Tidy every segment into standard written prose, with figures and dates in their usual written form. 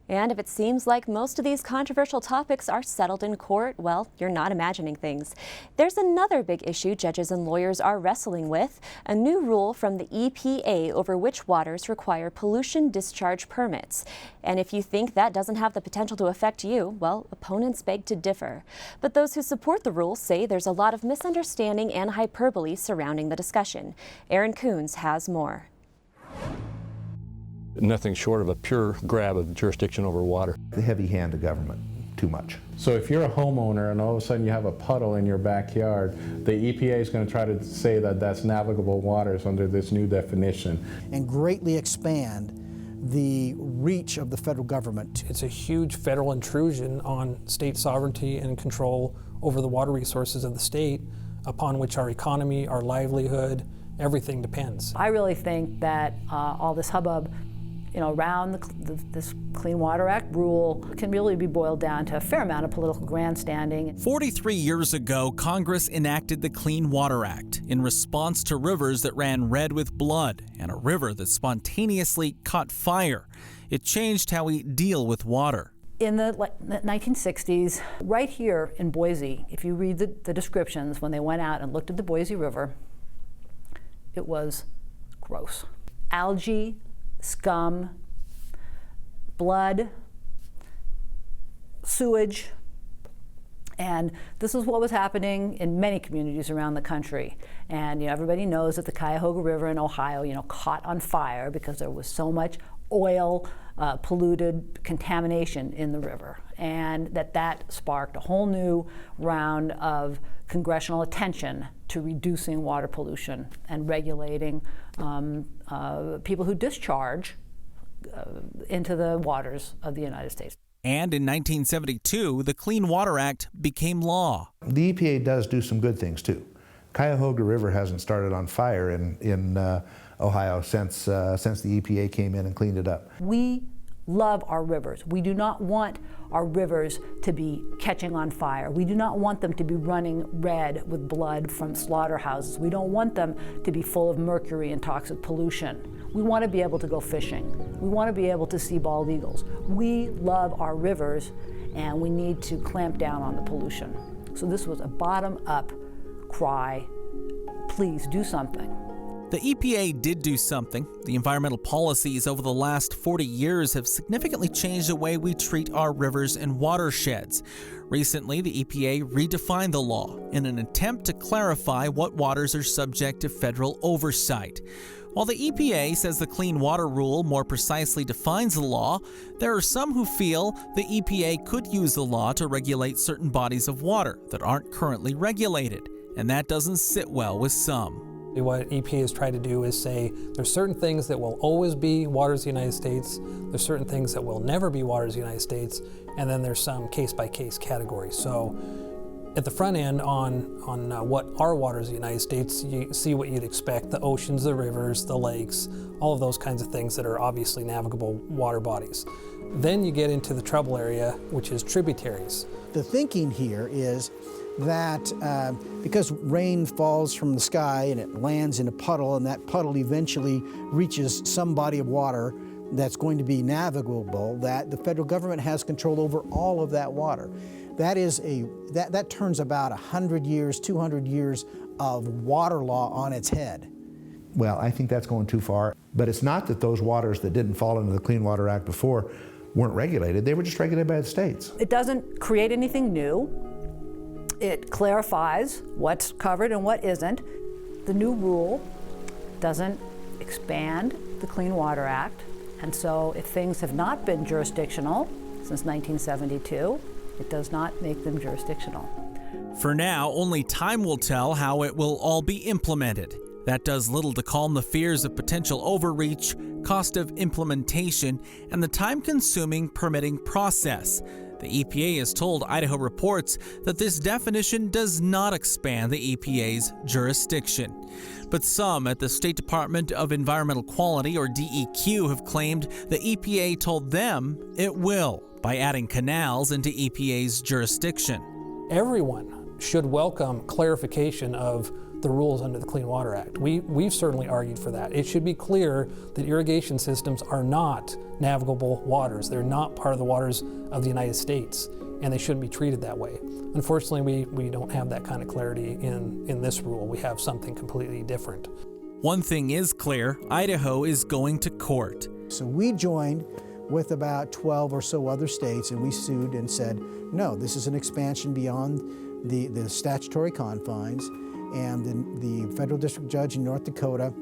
And if it seems like most of these controversial topics are settled in court, well, you're not imagining things. There's another big issue judges and lawyers are wrestling with, a new rule from the EPA over which waters require pollution discharge permits. And if you think that doesn't have the potential to affect you, well, opponents beg to differ. But those who support the rule say there's a lot of misunderstanding and hyperbole surrounding the discussion. Aaron Coons has more. Nothing short of a pure grab of jurisdiction over water. The heavy hand of government, too much. So if you're a homeowner and all of a sudden you have a puddle in your backyard, the EPA is going to try to say that that's navigable waters under this new definition. And greatly expand the reach of the federal government. It's a huge federal intrusion on state sovereignty and control over the water resources of the state, upon which our economy, our livelihood, everything depends. I really think that all this hubbub around this Clean Water Act rule can really be boiled down to a fair amount of political grandstanding. 43 years ago, Congress enacted the Clean Water Act in response to rivers that ran red with blood and a river that spontaneously caught fire. It changed how we deal with water. In the 1960s, right here in Boise, if you read the descriptions when they went out and looked at the Boise River, it was gross. Algae, scum, blood, sewage, and this is what was happening in many communities around the country. And everybody knows that the Cuyahoga River in Ohio, caught on fire because there was so much oil, polluted contamination in the river, and that sparked a whole new round of congressional attention to reducing water pollution and regulating people who discharge into the waters of the United States. And in 1972, the Clean Water Act became law. The EPA does do some good things too. Cuyahoga River hasn't started on fire in Ohio since the EPA came in and cleaned it up. We love our rivers. We do not want our rivers to be catching on fire. We do not want them to be running red with blood from slaughterhouses. We don't want them to be full of mercury and toxic pollution. We want to be able to go fishing. We want to be able to see bald eagles. We love our rivers, and we need to clamp down on the pollution. So this was a bottom-up cry, please do something. The EPA did do something. The environmental policies over the last 40 years have significantly changed the way we treat our rivers and watersheds. Recently, the EPA redefined the law in an attempt to clarify what waters are subject to federal oversight. While the EPA says the Clean Water Rule more precisely defines the law, there are some who feel the EPA could use the law to regulate certain bodies of water that aren't currently regulated, and that doesn't sit well with some. What EPA has tried to do is say there's certain things that will always be waters of the United States, there's certain things that will never be waters of the United States, and then there's some case-by-case categories. So at the front end on what are waters of the United States, you see what you'd expect, the oceans, the rivers, the lakes, all of those kinds of things that are obviously navigable water bodies. Then you get into the trouble area, which is tributaries. The thinking here is that because rain falls from the sky and it lands in a puddle, and that puddle eventually reaches some body of water that's going to be navigable, that the federal government has control over all of that water. That turns about 100 years, 200 years of water law on its head. Well, I think that's going too far. But it's not that those waters that didn't fall into the Clean Water Act before weren't regulated. They were just regulated by the states. It doesn't create anything new. It clarifies what's covered and what isn't. The new rule doesn't expand the Clean Water Act, and so if things have not been jurisdictional since 1972, it does not make them jurisdictional. For now, only time will tell how it will all be implemented. That does little to calm the fears of potential overreach, cost of implementation, and the time-consuming permitting process. The EPA has told Idaho Reports that this definition does not expand the EPA's jurisdiction. But some at the State Department of Environmental Quality, or DEQ, have claimed the EPA told them it will by adding canals into EPA's jurisdiction. Everyone should welcome clarification of the rules under the Clean Water Act. We've certainly argued for that. It should be clear that irrigation systems are not navigable waters. They're not part of the waters of the United States, and they shouldn't be treated that way. Unfortunately, we don't have that kind of clarity in this rule. We have something completely different. One thing is clear, Idaho is going to court. So we joined with about 12 or so other states, and we sued and said, no, this is an expansion beyond the statutory confines, and the federal district judge in North Dakota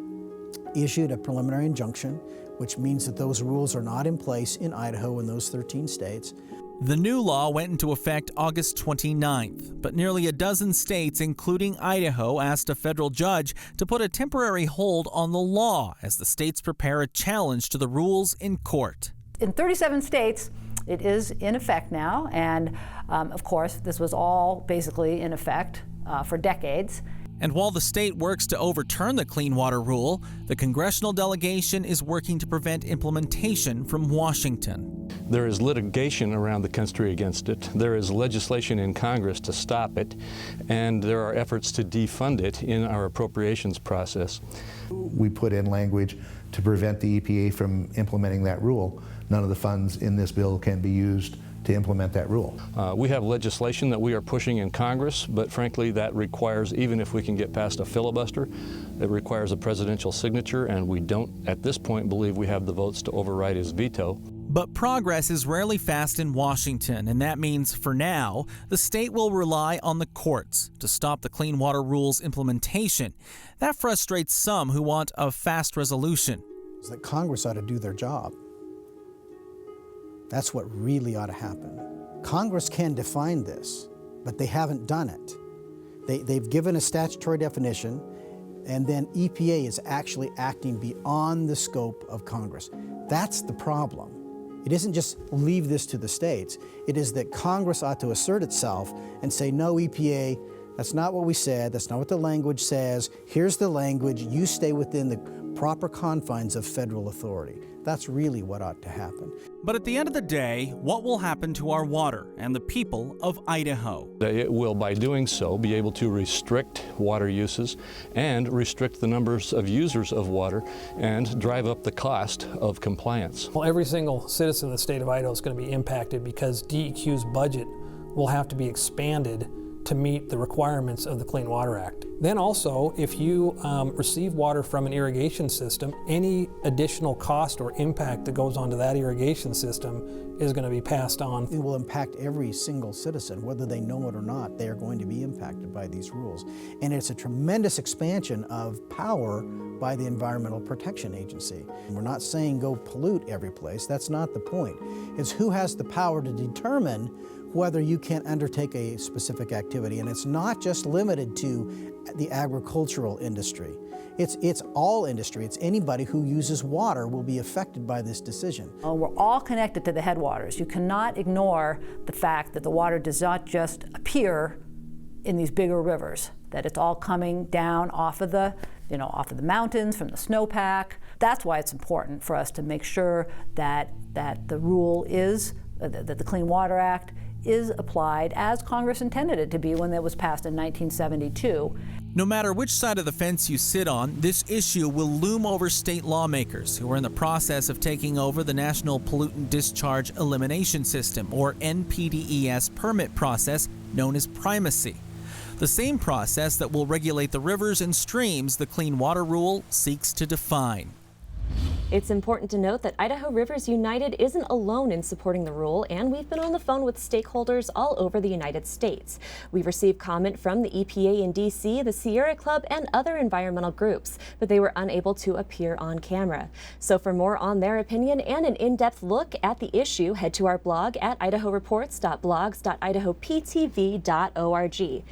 issued a preliminary injunction, which means that those rules are not in place in Idaho and those 13 states. The new law went into effect August 29th, but nearly a dozen states, including Idaho, asked a federal judge to put a temporary hold on the law as the states prepare a challenge to the rules in court. In 37 states, it is in effect now, and of course, this was all basically in effect for decades. And while the state works to overturn the Clean Water Rule, the congressional delegation is working to prevent implementation from Washington. There is litigation around the country against it. There is legislation in Congress to stop it, and there are efforts to defund it in our appropriations process. We put in language to prevent the EPA from implementing that rule. None of the funds in this bill can be used to implement that rule. We have legislation that we are pushing in Congress, but frankly that requires, even if we can get past a filibuster, it requires a presidential signature, and we don't at this point believe we have the votes to override his veto. But progress is rarely fast in Washington, and that means, for now, the state will rely on the courts to stop the Clean Water Rule's implementation. That frustrates some who want a fast resolution. Is that Congress ought to do their job. That's what really ought to happen. Congress can define this, but they haven't done it. They've given a statutory definition, and then EPA is actually acting beyond the scope of Congress. That's the problem. It isn't just leave this to the states. It is that Congress ought to assert itself and say, no, EPA, that's not what we said, that's not what the language says. Here's the language, you stay within the proper confines of federal authority. That's really what ought to happen. But at the end of the day, what will happen to our water and the people of Idaho? It will, by doing so, be able to restrict water uses and restrict the numbers of users of water and drive up the cost of compliance. Well, every single citizen in the state of Idaho is going to be impacted because DEQ's budget will have to be expanded to meet the requirements of the Clean Water Act. Then also, if you receive water from an irrigation system, any additional cost or impact that goes onto that irrigation system is going to be passed on. It will impact every single citizen, whether they know it or not. They are going to be impacted by these rules. And it's a tremendous expansion of power by the Environmental Protection Agency. We're not saying go pollute every place. That's not the point. It's who has the power to determine whether you can undertake a specific activity. And it's not just limited to the agricultural industry. It's all industry. It's anybody who uses water will be affected by this decision. We're all connected to the headwaters. You cannot ignore the fact that the water does not just appear in these bigger rivers, that it's all coming down off of the mountains, from the snowpack. That's why it's important for us to make sure that the rule is, that the Clean Water Act is applied as Congress intended it to be when it was passed in 1972. No matter which side of the fence you sit on, this issue will loom over state lawmakers who are in the process of taking over the National Pollutant Discharge Elimination System, or NPDES permit process known as primacy. The same process that will regulate the rivers and streams the Clean Water Rule seeks to define. It's important to note that Idaho Rivers United isn't alone in supporting the rule, and we've been on the phone with stakeholders all over the United States. We've received comment from the EPA in D.C., the Sierra Club, and other environmental groups, but they were unable to appear on camera. So for more on their opinion and an in-depth look at the issue, head to our blog at idahoreports.blogs.idahoptv.org.